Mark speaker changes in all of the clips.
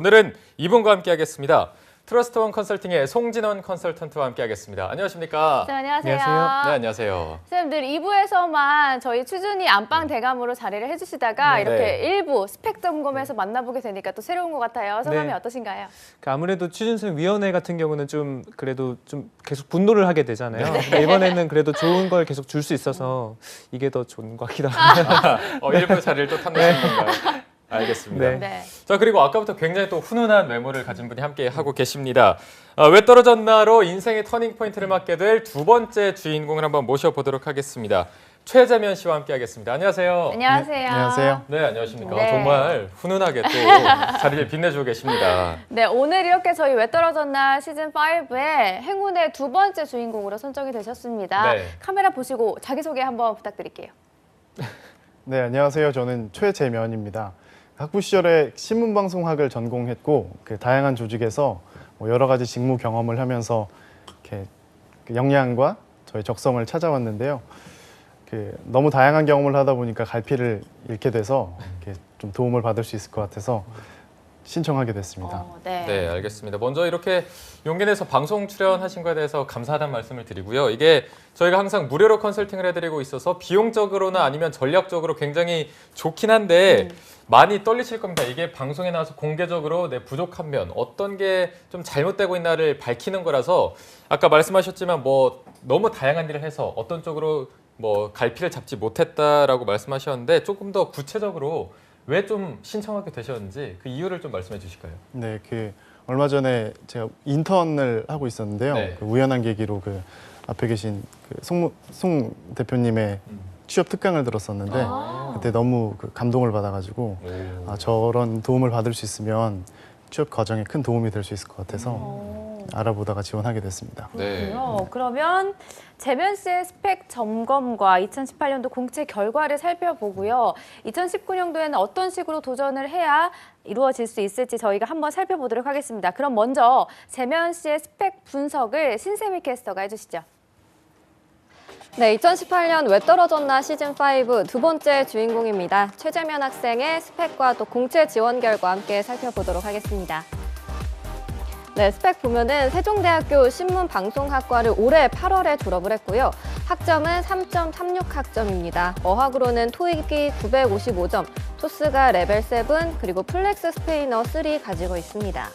Speaker 1: 오늘은 이분과 함께 하겠습니다. 트러스트원 컨설팅의 송진원 컨설턴트와 함께 하겠습니다. 안녕하십니까?
Speaker 2: 네, 안녕하세요.
Speaker 1: 안녕하세요. 네, 안녕하세요.
Speaker 2: 선생님, 늘 2부에서만 저희 취준이 안방 대감으로 자리를 해주시다가
Speaker 1: 네.
Speaker 2: 이렇게 1부 스펙 점검에서 만나보게 되니까 또 새로운 것 같아요. 소감이
Speaker 3: 네.
Speaker 2: 어떠신가요?
Speaker 3: 아무래도 취준생위원회 같은 경우는 좀 그래도 좀 계속 분노를 하게 되잖아요. 근데 이번에는 그래도 좋은 걸 계속 줄 수 있어서 이게 더 좋은 것 같기도 합니다.
Speaker 1: 일부 자리를 또 탐내시는 건가요? 알겠습니다.
Speaker 3: 네.
Speaker 2: 네.
Speaker 1: 자, 그리고 아까부터 굉장히 또 훈훈한 외모를 가진 분이 함께 하고 계십니다. 왜 떨어졌나로 인생의 터닝 포인트를 맞게 될 두 번째 주인공을 한번 모셔보도록 하겠습니다. 최재면 씨와 함께 하겠습니다. 안녕하세요.
Speaker 2: 안녕하세요.
Speaker 4: 안녕하세요.
Speaker 1: 네, 안녕하십니까.
Speaker 2: 네.
Speaker 1: 정말 훈훈하게 또 자리를 빛내주고 계십니다.
Speaker 2: 네, 오늘 이렇게 저희 왜 떨어졌나 시즌5의 행운의 두 번째 주인공으로 선정이 되셨습니다.
Speaker 1: 네.
Speaker 2: 카메라 보시고 자기소개 한번 부탁드릴게요.
Speaker 4: 네, 안녕하세요. 저는 최재면입니다. 학부 시절에 신문방송학을 전공했고 다양한 조직에서 여러 가지 직무 경험을 하면서 이렇게 역량과 저의 적성을 찾아왔는데요. 너무 다양한 경험을 하다 보니까 갈피를 잃게 돼서 이렇게 좀 도움을 받을 수 있을 것 같아서 신청하게 됐습니다.
Speaker 2: 네.
Speaker 1: 네, 알겠습니다. 먼저 이렇게 용기 내서 방송 출연하신 거에 대해서 감사하다는 말씀을 드리고요. 이게 저희가 항상 무료로 컨설팅을 해드리고 있어서 비용적으로나 아니면 전략적으로 굉장히 좋긴 한데 많이 떨리실 겁니다. 이게 방송에 나와서 공개적으로 내 부족한 면, 어떤 게 좀 잘못되고 있나를 밝히는 거라서 아까 말씀하셨지만 뭐 너무 다양한 일을 해서 어떤 쪽으로 뭐 갈피를 잡지 못했다라고 말씀하셨는데 조금 더 구체적으로 왜 좀 신청하게 되셨는지 그 이유를 좀 말씀해 주실까요?
Speaker 4: 네, 얼마 전에 제가 인턴을 하고 있었는데요.
Speaker 1: 네.
Speaker 4: 우연한 계기로 앞에 계신 송 대표님의 취업 특강을 들었었는데 그때 너무 감동을 받아가지고 저런 도움을 받을 수 있으면 취업 과정에 큰 도움이 될 수 있을 것 같아서 알아보다가 지원하게 됐습니다.
Speaker 1: 네.
Speaker 2: 그러면 재면 씨의 스펙 점검과 2018년도 공채 결과를 살펴보고요. 2019년도에는 어떤 식으로 도전을 해야 이루어질 수 있을지 저희가 한번 살펴보도록 하겠습니다. 그럼 먼저 재면 씨의 스펙 분석을 신세미 캐스터가 해주시죠.
Speaker 5: 네, 2018년 왜 떨어졌나 시즌5 두 번째 주인공입니다. 최재면 학생의 스펙과 또 공채 지원 결과 함께 살펴보도록 하겠습니다. 네, 스펙 보면은 세종대학교 신문방송학과를 올해 8월에 졸업을 했고요. 학점은 3.36 학점입니다. 어학으로는 토익이 955점, 토스가 레벨 7, 그리고 플렉스 스페인어 3 가지고 있습니다.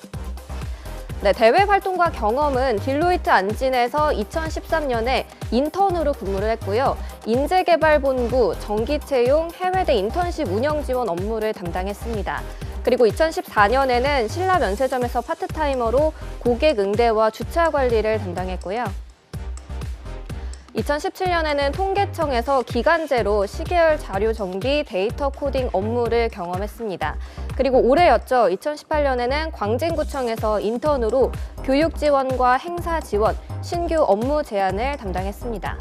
Speaker 5: 네, 대외 활동과 경험은 딜로이트 안진에서 2013년에 인턴으로 근무를 했고요. 인재개발본부, 정기채용, 해외대 인턴십 운영 지원 업무를 담당했습니다. 그리고 2014년에는 신라 면세점에서 파트타이머로 고객 응대와 주차 관리를 담당했고요. 2017년에는 통계청에서 기간제로 시계열 자료 정비, 데이터 코딩 업무를 경험했습니다. 그리고 올해였죠. 2018년에는 광진구청에서 인턴으로 교육 지원과 행사 지원, 신규 업무 제안을 담당했습니다.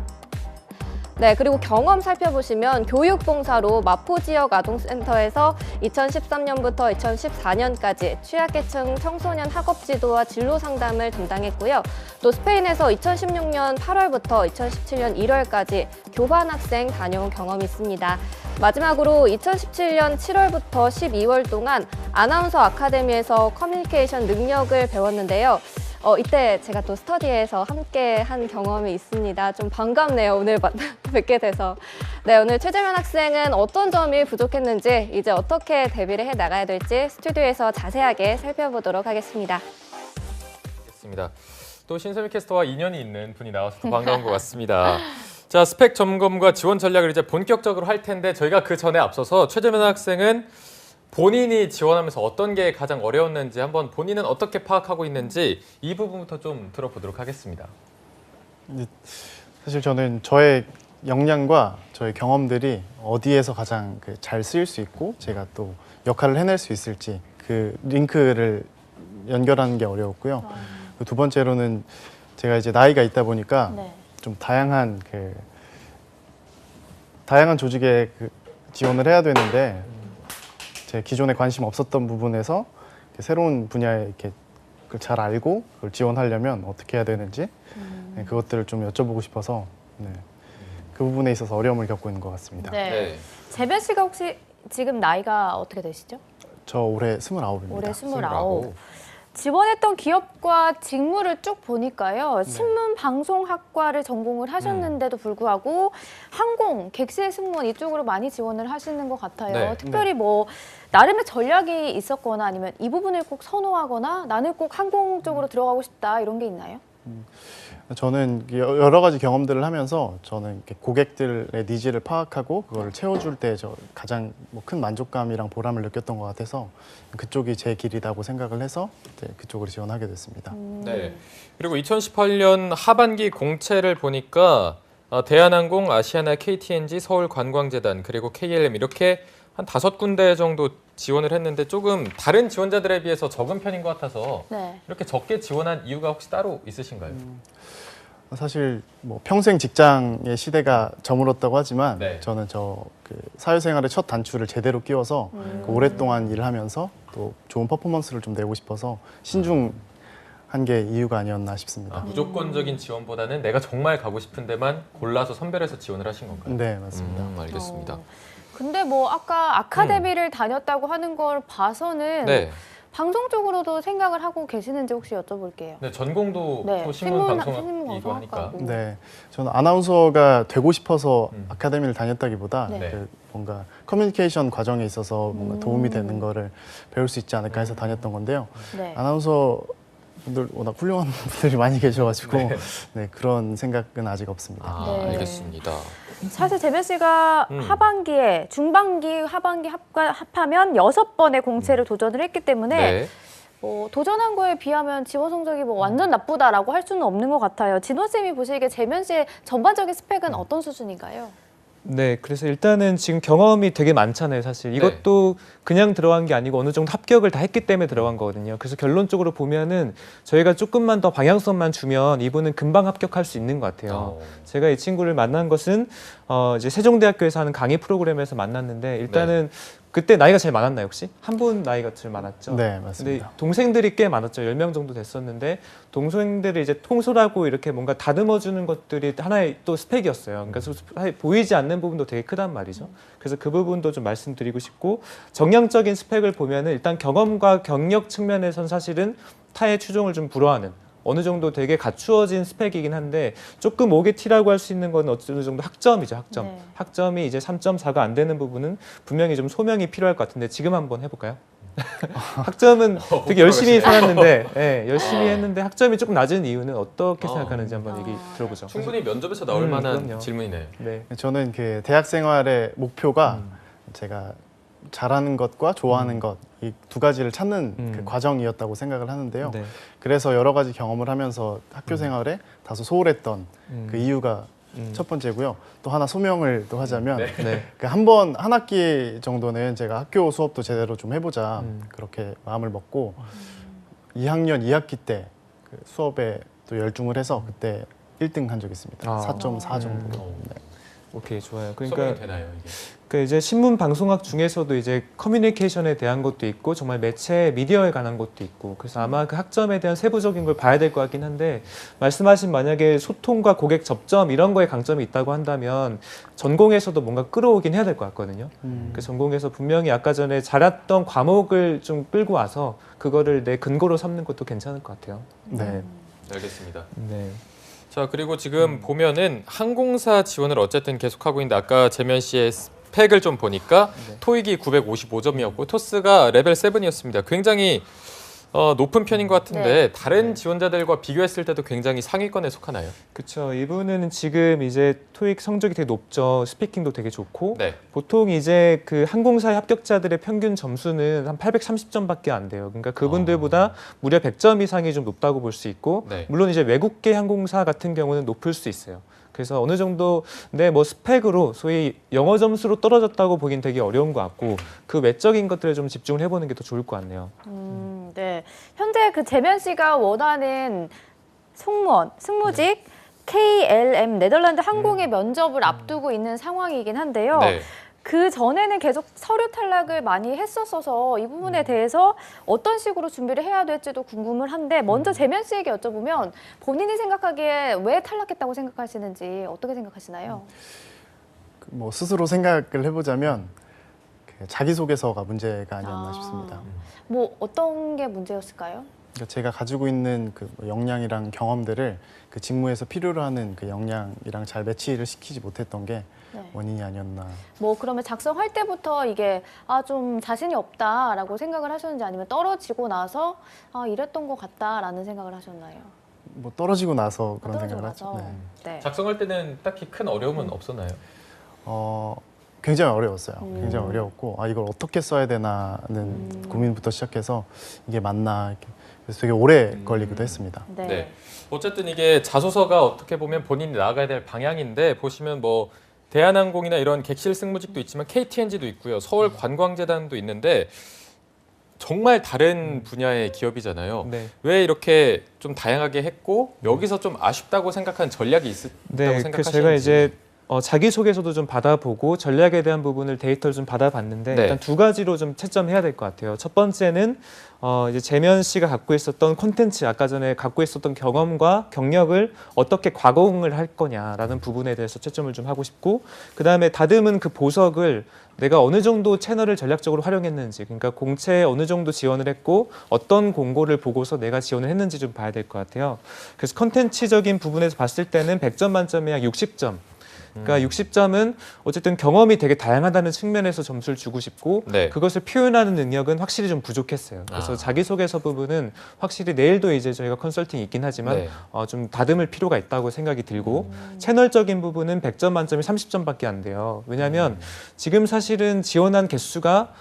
Speaker 5: 네, 그리고 경험 살펴보시면 교육봉사로 마포지역 아동센터에서 2013년부터 2014년까지 취약계층 청소년 학업 지도와 진로 상담을 담당했고요. 또 스페인에서 2016년 8월부터 2017년 1월까지 교환학생 다녀온 경험이 있습니다. 마지막으로 2017년 7월부터 12월 동안 아나운서 아카데미에서 커뮤니케이션 능력을 배웠는데요. 이때 제가 또 스터디에서 함께 한 경험이 있습니다. 좀 반갑네요, 오늘 뵙게 돼서. 네, 오늘 최재면 학생은 어떤 점이 부족했는지, 이제 어떻게 대비를 해 나가야 될지 스튜디오에서 자세하게 살펴보도록 하겠습니다.
Speaker 1: 알겠습니다. 또 신세미 캐스터와 인연이 있는 분이 나와서 더 반가운 것 같습니다. 자, 스펙 점검과 지원 전략을 이제 본격적으로 할 텐데 저희가 그 전에 앞서서 최재면 학생은 본인이 지원하면서 어떤 게 가장 어려웠는지 한번 본인은 어떻게 파악하고 있는지 이 부분부터 좀 들어보도록 하겠습니다.
Speaker 4: 사실 저는 저의 역량과 저의 경험들이 어디에서 가장 잘 쓰일 수 있고 제가 또 역할을 해낼 수 있을지 그 링크를 연결하는 게 어려웠고요. 두 번째로는 제가 이제 나이가 있다 보니까 좀 다양한 조직에 지원을 해야 되는데 제 기존에 관심 없었던 부분에서 새로운 분야에 이렇게 잘 알고 그걸 지원하려면 어떻게 해야 되는지 그것들을 좀 여쭤보고 싶어서 그 부분에 있어서 어려움을 겪고 있는 것 같습니다.
Speaker 2: 네. 재면 씨가 혹시 지금 나이가 어떻게 되시죠?
Speaker 4: 저 올해 29입니다.
Speaker 2: 올해 29.
Speaker 1: 29.
Speaker 2: 지원했던 기업과 직무를 쭉 보니까요. 신문방송학과를 전공을 하셨는데도 불구하고 항공, 객실 승무원 이쪽으로 많이 지원을 하시는 것 같아요.
Speaker 1: 네.
Speaker 2: 특별히 뭐 나름의 전략이 있었거나 아니면 이 부분을 꼭 선호하거나 나는 꼭 항공 쪽으로 들어가고 싶다 이런 게 있나요?
Speaker 4: 저는 여러 가지 경험들을 하면서 저는 이렇게 고객들의 니즈를 파악하고 그걸 채워줄 때 저 가장 뭐 큰 만족감이랑 보람을 느꼈던 것 같아서 그쪽이 제 길이라고 생각을 해서 이제 그쪽으로 지원하게 됐습니다.
Speaker 1: 네. 그리고 2018년 하반기 공채를 보니까 대한항공, 아시아나, KTNG, 서울관광재단 그리고 KLM 이렇게 한 5군데 정도 지원을 했는데 조금 다른 지원자들에 비해서 적은 편인 것 같아서
Speaker 2: 네.
Speaker 1: 이렇게 적게 지원한 이유가 혹시 따로 있으신가요?
Speaker 4: 사실 뭐 평생 직장의 시대가 저물었다고 하지만
Speaker 1: 네.
Speaker 4: 저는 그 사회생활의 첫 단추를 제대로 끼워서 그 오랫동안 일을 하면서 또 좋은 퍼포먼스를 좀 내고 싶어서 신중한 게 이유가 아니었나 싶습니다.
Speaker 1: 무조건적인 지원보다는 내가 정말 가고 싶은 데만 골라서 선별해서 지원을 하신 건가요?
Speaker 4: 네, 맞습니다.
Speaker 1: 알겠습니다.
Speaker 2: 근데 뭐 아까 아카데미를 다녔다고 하는 걸 봐서는
Speaker 1: 네.
Speaker 2: 방송 쪽으로도 생각을 하고 계시는지 혹시 여쭤볼게요.
Speaker 1: 네, 전공도
Speaker 2: 네,
Speaker 1: 또 신문방송이기도
Speaker 2: 신문방송학과고.
Speaker 1: 하니까.
Speaker 4: 네, 저는 아나운서가 되고 싶어서
Speaker 1: 음.
Speaker 4: 아카데미를 다녔다기보다
Speaker 2: 네.
Speaker 4: 그 뭔가 커뮤니케이션 과정에 있어서 뭔가 도움이 되는 거를 배울 수 있지 않을까 해서 다녔던 건데요.
Speaker 2: 네.
Speaker 4: 아나운서 분들 워낙 훌륭한 분들이 많이 계셔가지고
Speaker 1: 네.
Speaker 4: 네, 그런 생각은 아직 없습니다.
Speaker 2: 네.
Speaker 1: 알겠습니다.
Speaker 2: 사실 재변 씨가 하반기에 중반기, 하반기 합하면 6번의 공채를 도전을 했기 때문에
Speaker 1: 네.
Speaker 2: 뭐 도전한 거에 비하면 지원 성적이 뭐 완전 나쁘다라고 할 수는 없는 것 같아요. 진원 쌤이 보시기에 재변 씨의 전반적인 스펙은 어떤 수준인가요?
Speaker 3: 네, 그래서 일단은 지금 경험이 되게 많잖아요, 사실. 이것도 그냥 들어간 게 아니고 어느 정도 합격을 다 했기 때문에 들어간 거거든요. 그래서 결론적으로 보면은 저희가 조금만 더 방향성만 주면 이분은 금방 합격할 수 있는 것 같아요. 제가 이 친구를 만난 것은 이제 세종대학교에서 하는 강의 프로그램에서 만났는데 일단은 그때 나이가 제일 많았나요, 혹시? 한 분 나이가 제일 많았죠?
Speaker 4: 네,
Speaker 3: 근데
Speaker 4: 맞습니다.
Speaker 3: 동생들이 꽤 많았죠. 10명 정도 됐었는데 동생들이 이제 통솔하고 이렇게 뭔가 다듬어 주는 것들이 하나의 또 스펙이었어요. 그러니까 사실 보이지 않는 부분도 되게 크단 말이죠. 그래서 그 부분도 좀 말씀드리고 싶고 정량적인 스펙을 보면은 일단 경험과 경력 측면에선 사실은 타의 추종을 좀 불허하는 어느 정도 되게 갖추어진 스펙이긴 한데 조금 오게티라고 할 수 있는 건 어느 정도 학점이죠, 학점.
Speaker 2: 네.
Speaker 3: 학점이 이제 3.4가 안 되는 부분은 분명히 좀 소명이 필요할 것 같은데 지금 한번 해볼까요? 학점은 되게 열심히 살았는데, 네, 열심히 했는데 학점이 조금 낮은 이유는 어떻게 생각하는지 한번 얘기 들어보죠.
Speaker 1: 충분히 면접에서 나올 만한
Speaker 3: 그럼요.
Speaker 1: 질문이네요.
Speaker 3: 네.
Speaker 4: 저는 그 대학 생활의 목표가 제가 잘하는 것과 좋아하는 것 이 두 가지를 찾는 그 과정이었다고 생각을 하는데요.
Speaker 3: 네.
Speaker 4: 그래서 여러 가지 경험을 하면서 학교 생활에 다소 소홀했던 그 이유가 첫 번째고요. 또 하나 소명을 또 하자면
Speaker 3: 네.
Speaker 4: 그 한 학기 정도는 제가 학교 수업도 제대로 좀 해보자 그렇게 마음을 먹고 2학년 2학기 때 그 수업에 또 열중을 해서 그때 1등 한 적이 있습니다.
Speaker 3: 아.
Speaker 4: 4.4 정도로. 네.
Speaker 3: 오케이, 좋아요.
Speaker 1: 소명이
Speaker 3: 그러니까
Speaker 1: 되나요, 이게?
Speaker 3: 그 이제 신문 방송학 중에서도 이제 커뮤니케이션에 대한 것도 있고 정말 매체 미디어에 관한 것도 있고 그래서 아마 그 학점에 대한 세부적인 걸 봐야 될 것 같긴 한데 말씀하신 만약에 소통과 고객 접점 이런 거에 강점이 있다고 한다면 전공에서도 뭔가 끌어오긴 해야 될 것 같거든요. 그 전공에서 분명히 아까 전에 잘했던 과목을 좀 끌고 와서 그거를 내 근거로 삼는 것도 괜찮을 것 같아요.
Speaker 4: 네.
Speaker 1: 알겠습니다.
Speaker 3: 네.
Speaker 1: 자, 그리고 지금 보면은 항공사 지원을 어쨌든 계속하고 있는데 아까 재면 씨의 스펙을 좀 보니까 토익이 955점이었고 토스가 레벨 7이었습니다. 굉장히 높은 편인 것 같은데 다른 지원자들과 비교했을 때도 굉장히 상위권에 속하나요?
Speaker 3: 그렇죠. 이분은 지금 이제 토익 성적이 되게 높죠. 스피킹도 되게 좋고
Speaker 1: 네.
Speaker 3: 보통 이제 그 항공사 합격자들의 평균 점수는 한 830점밖에 안 돼요. 그러니까 그분들보다 무려 100점 이상이 좀 높다고 볼 수 있고
Speaker 1: 네.
Speaker 3: 물론 이제 외국계 항공사 같은 경우는 높을 수 있어요. 그래서 어느 정도 내 뭐 스펙으로 소위 영어 점수로 떨어졌다고 보긴 되게 어려운 것 같고 그 외적인 것들에 좀 집중을 해보는 게 더 좋을 것 같네요.
Speaker 2: 네. 현재 그 재변 씨가 원하는 승무원, 승무직 KLM 네덜란드 항공의 면접을 앞두고 있는 상황이긴 한데요.
Speaker 1: 네.
Speaker 2: 그 전에는 계속 서류 탈락을 많이 했었어서 이 부분에 대해서 어떤 식으로 준비를 해야 될지도 궁금을 한데 먼저 재면 씨에게 여쭤보면 본인이 생각하기에 왜 탈락했다고 생각하시는지 어떻게 생각하시나요?
Speaker 4: 뭐 스스로 생각을 해보자면 그 자기소개서가 문제가 아니었나
Speaker 2: 아.
Speaker 4: 싶습니다.
Speaker 2: 뭐 어떤 게 문제였을까요?
Speaker 4: 그러니까 제가 가지고 있는 그 역량이랑 경험들을 그 직무에서 필요로 하는 그 역량이랑 잘 매치를 시키지 못했던 게
Speaker 2: 네.
Speaker 4: 원인이 아니었나.
Speaker 2: 뭐 그러면 작성할 때부터 이게 좀 자신이 없다라고 생각을 하셨는지 아니면 떨어지고 나서 이랬던 것 같다라는 생각을 하셨나요?
Speaker 4: 뭐 떨어지고 나서 그런
Speaker 2: 떨어지고
Speaker 4: 생각을
Speaker 2: 나서.
Speaker 4: 했죠. 네.
Speaker 2: 네.
Speaker 1: 작성할 때는 딱히 큰 어려움은 없었나요?
Speaker 4: 굉장히 어려웠어요.
Speaker 2: 음.
Speaker 4: 굉장히 어려웠고 이걸 어떻게 써야 되나는 고민부터 시작해서 이게 맞나 이렇게. 그래서 되게 오래 걸리기도 했습니다.
Speaker 2: 네.
Speaker 1: 네. 어쨌든 이게 자소서가 어떻게 보면 본인이 나아가야 될 방향인데 보시면 뭐 대한항공이나 이런 객실 승무직도 있지만 KTNG도 있고요. 서울관광재단도 있는데 정말 다른 분야의 기업이잖아요.
Speaker 3: 네.
Speaker 1: 왜 이렇게 좀 다양하게 했고 여기서 좀 아쉽다고 생각한 전략이 있었다고
Speaker 3: 네, 그
Speaker 1: 생각하시는지.
Speaker 3: 제가 이제 자기소개서도 좀 받아보고 전략에 대한 부분을 데이터를 좀 받아봤는데
Speaker 1: 네.
Speaker 3: 일단 두 가지로 좀 채점해야 될 것 같아요. 첫 번째는 이제 재면 씨가 갖고 있었던 콘텐츠, 아까 전에 갖고 있었던 경험과 경력을 어떻게 과공을 할 거냐라는 부분에 대해서 채점을 좀 하고 싶고, 그 다음에 다듬은 그 보석을 내가 어느 정도 채널을 전략적으로 활용했는지, 그러니까 공채에 어느 정도 지원을 했고 어떤 공고를 보고서 내가 지원을 했는지 좀 봐야 될 것 같아요. 그래서 콘텐츠적인 부분에서 봤을 때는 100점 만점에 약 60점. 그러니까 60점은 어쨌든 경험이 되게 다양하다는 측면에서 점수를 주고 싶고
Speaker 1: 네.
Speaker 3: 그것을 표현하는 능력은 확실히 좀 부족했어요. 그래서 자기소개서 부분은 확실히 내일도 이제 저희가 컨설팅이 있긴 하지만
Speaker 1: 네.
Speaker 3: 좀 다듬을 필요가 있다고 생각이 들고 채널적인 부분은 100점 만점에 30점밖에 안 돼요. 왜냐하면 지금 사실은 지원한 개수가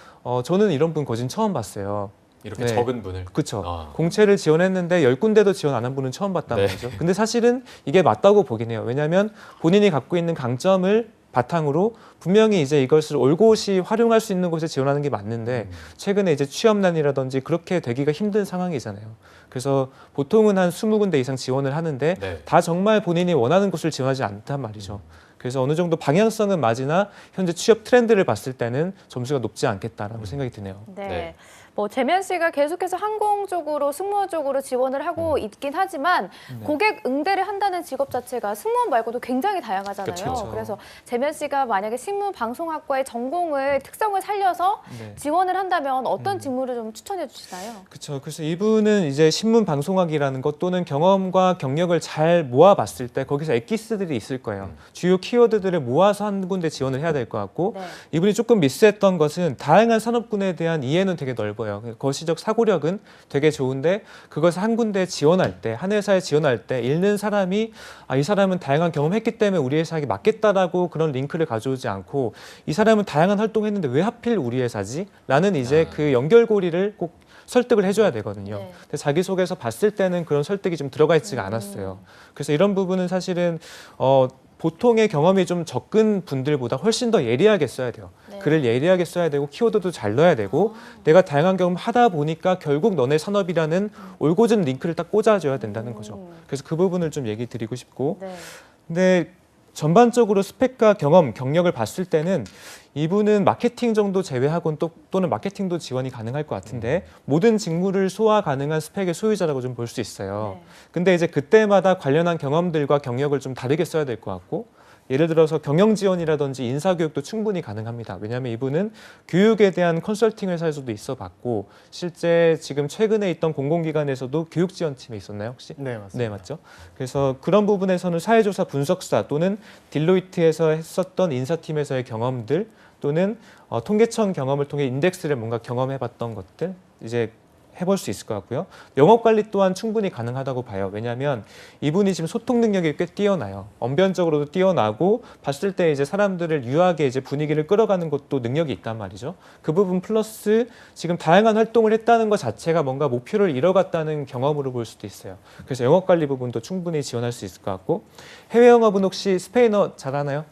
Speaker 3: 저는 이런 분 거진 처음 봤어요.
Speaker 1: 이렇게
Speaker 3: 네.
Speaker 1: 적은 분을.
Speaker 3: 그렇죠. 공채를 지원했는데 10군데도 지원 안 한 분은 처음 봤단
Speaker 1: 네.
Speaker 3: 말이죠. 근데 사실은 이게 맞다고 보긴 해요. 왜냐하면 본인이 갖고 있는 강점을 바탕으로 분명히 이제 이것을 올곧이 활용할 수 있는 곳에 지원하는 게 맞는데 최근에 이제 취업난이라든지 그렇게 되기가 힘든 상황이잖아요. 그래서 보통은 한 20군데 이상 지원을 하는데
Speaker 1: 네.
Speaker 3: 다 정말 본인이 원하는 곳을 지원하지 않단 말이죠. 그래서 어느 정도 방향성은 맞으나 현재 취업 트렌드를 봤을 때는 점수가 높지 않겠다라고 생각이 드네요.
Speaker 2: 네.
Speaker 1: 네.
Speaker 2: 뭐 재면 씨가 계속해서 항공 쪽으로 승무원 쪽으로 지원을 하고 있긴 하지만 고객 응대를 한다는 직업 자체가 승무원 말고도 굉장히 다양하잖아요.
Speaker 1: 그쵸.
Speaker 2: 그래서 재면 씨가 만약에 신문방송학과의 전공을 특성을 살려서
Speaker 3: 네.
Speaker 2: 지원을 한다면 어떤 직무를 좀 추천해 주시나요?
Speaker 3: 그렇죠. 그래서 이분은 이제 신문 방송학이라는 것 또는 경험과 경력을 잘 모아봤을 때 거기서 엑기스들이 있을 거예요. 주요 키워드들을 모아서 한 군데 지원을 해야 될 것 같고
Speaker 2: 네.
Speaker 3: 이분이 조금 미스했던 것은 다양한 산업군에 대한 이해는 되게 넓어요. 거시적 사고력은 되게 좋은데 그것을 한 군데에 지원할 때, 한 회사에 지원할 때 읽는 사람이 이 사람은 다양한 경험했기 때문에 우리 회사에 맞겠다라고 그런 링크를 가져오지 않고 이 사람은 다양한 활동했는데 왜 하필 우리 회사지? 라는 이제 그 연결고리를 꼭 설득을 해줘야 되거든요.
Speaker 2: 네.
Speaker 3: 근데 자기소개서 봤을 때는 그런 설득이 좀 들어가 있지가 않았어요. 그래서 이런 부분은 사실은 보통의 경험이 좀 적은 분들보다 훨씬 더 예리하게 써야 돼요.
Speaker 2: 네.
Speaker 3: 글을 예리하게 써야 되고 키워드도 잘 넣어야 되고 내가 다양한 경험 하다 보니까 결국 너네 산업이라는 올곧은 링크를 딱 꽂아줘야 된다는 거죠. 그래서 그 부분을 좀 얘기 드리고 싶고
Speaker 2: 네.
Speaker 3: 근데 전반적으로 스펙과 경험, 경력을 봤을 때는 이분은 마케팅 정도 제외하고는 또는 마케팅도 지원이 가능할 것 같은데 모든 직무를 소화 가능한 스펙의 소유자라고 좀 볼 수 있어요.
Speaker 2: 네.
Speaker 3: 근데 이제 그때마다 관련한 경험들과 경력을 좀 다르게 써야 될 것 같고 예를 들어서 경영 지원이라든지 인사 교육도 충분히 가능합니다. 왜냐하면 이분은 교육에 대한 컨설팅 회사에서도 있어 봤고 실제 지금 최근에 있던 공공기관에서도 교육 지원팀에 있었나요 혹시?
Speaker 4: 네, 맞습니다.
Speaker 3: 네, 맞죠. 그래서 그런 부분에서는 사회조사 분석사 또는 딜로이트에서 했었던 인사팀에서의 경험들 또는 통계청 경험을 통해 인덱스를 뭔가 경험해봤던 것들 이제 해볼 수 있을 것 같고요. 영업 관리 또한 충분히 가능하다고 봐요. 왜냐하면 이분이 지금 소통 능력이 꽤 뛰어나요. 언변적으로도 뛰어나고 봤을 때 이제 사람들을 유하게 이제 분위기를 끌어가는 것도 능력이 있단 말이죠. 그 부분 플러스 지금 다양한 활동을 했다는 것 자체가 뭔가 목표를 이뤄갔다는 경험으로 볼 수도 있어요. 그래서 영업 관리 부분도 충분히 지원할 수 있을 것 같고 해외 영업은 혹시 스페인어 잘하나요?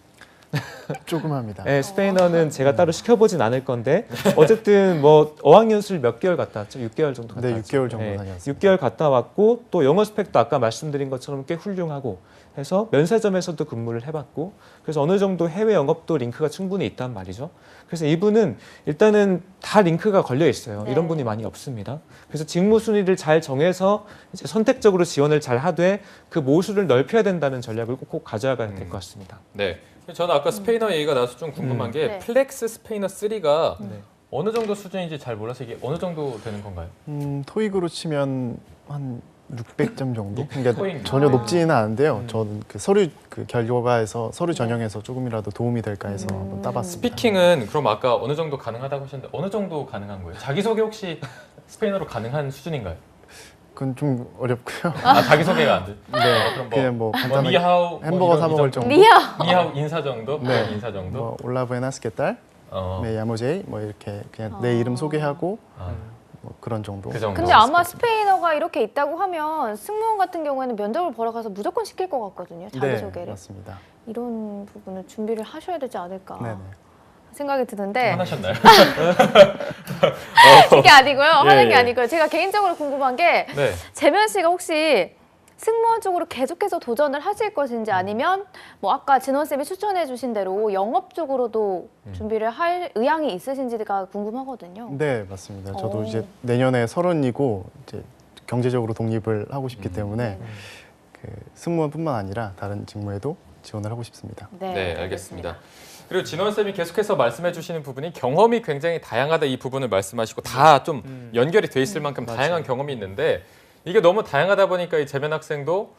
Speaker 4: 조금 합니다.
Speaker 3: 네, 스페인어는 제가 따로 시켜보진 않을 건데 어쨌든 뭐 어학연수를 몇 개월 갔다 왔죠? 6개월 정도 갔다
Speaker 4: 네,
Speaker 3: 왔죠.
Speaker 4: 6개월 정도 다녀왔습니다.
Speaker 3: 6개월 갔다 왔고 또 영어 스펙도 아까 말씀드린 것처럼 꽤 훌륭하고 해서 면세점에서도 근무를 해봤고 그래서 어느 정도 해외 영업도 링크가 충분히 있단 말이죠. 그래서 이분은 일단은 다 링크가 걸려 있어요.
Speaker 2: 네.
Speaker 3: 이런 분이 많이 없습니다. 그래서 직무 순위를 잘 정해서 이제 선택적으로 지원을 잘 하되 그 모수를 넓혀야 된다는 전략을 꼭 가져가야 될 것 같습니다.
Speaker 1: 네. 저는 아까 스페인어 얘기가 나와서 좀 궁금한 게
Speaker 2: 네.
Speaker 1: 플렉스 스페인어 3가
Speaker 3: 네.
Speaker 1: 어느 정도 수준인지 잘 몰라서 이게 어느 정도 되는 건가요?
Speaker 4: 토익으로 치면 한 600점 정도? 그러니까
Speaker 1: 토익.
Speaker 4: 전혀 높지는 않은데요.
Speaker 3: 음.
Speaker 4: 저는 그 서류 그 결과에서 서류 전형에서 조금이라도 도움이 될까 해서 한번 따봤습니다.
Speaker 1: 스피킹은 그럼 아까 어느 정도 가능하다고 하셨는데 어느 정도 가능한 거예요? 자기소개 혹시 스페인어로 가능한 수준인가요?
Speaker 4: 그건 좀 어렵고요.
Speaker 1: 아, 자기소개가 안 돼?
Speaker 4: 네,
Speaker 1: 그럼
Speaker 4: 그냥 뭐 간단하게
Speaker 1: 니하오
Speaker 4: 햄버거 사 먹을
Speaker 1: 이
Speaker 4: 정도.
Speaker 2: 리아.
Speaker 1: 인사 정도?
Speaker 4: 네.
Speaker 1: 인사 정도?
Speaker 4: 뭐 올라 부에나스 깨딸, 네 야모제이 뭐 이렇게 그냥 내 이름 소개하고
Speaker 1: 아,
Speaker 4: 뭐 그런 정도.
Speaker 1: 그 정도.
Speaker 2: 근데 아마 스페인어가 이렇게 있다고 하면 승무원 같은 경우에는 면접을 보러 가서 무조건 시킬 것 같거든요.
Speaker 4: 네,
Speaker 2: 자기소개를.
Speaker 4: 맞습니다.
Speaker 2: 이런 부분을 준비를 하셔야 되지 않을까
Speaker 4: 네네.
Speaker 2: 생각이 드는데
Speaker 1: 화나셨나요?
Speaker 2: 이게 아니고요. 하는 게
Speaker 1: 예.
Speaker 2: 아니고요. 제가 개인적으로 궁금한 게
Speaker 1: 네.
Speaker 2: 재면 씨가 혹시 승무원 쪽으로 계속해서 도전을 하실 것인지 아니면 뭐 아까 진원 쌤이 추천해 주신 대로 영업 쪽으로도 준비를 할 의향이 있으신지가 궁금하거든요.
Speaker 4: 네, 맞습니다. 저도
Speaker 2: 오.
Speaker 4: 이제 내년에 30이고 이제 경제적으로 독립을 하고 싶기 때문에 그 승무원뿐만 아니라 다른 직무에도 지원을 하고 싶습니다.
Speaker 1: 네, 알겠습니다. 그리고 진원 쌤이 계속해서 말씀해 주시는 부분이 경험이 굉장히 다양하다 이 부분을 말씀하시고 다 좀 연결이 돼 있을 만큼 다양한 경험이 있는데 이게 너무 다양하다 보니까 이 재면 학생도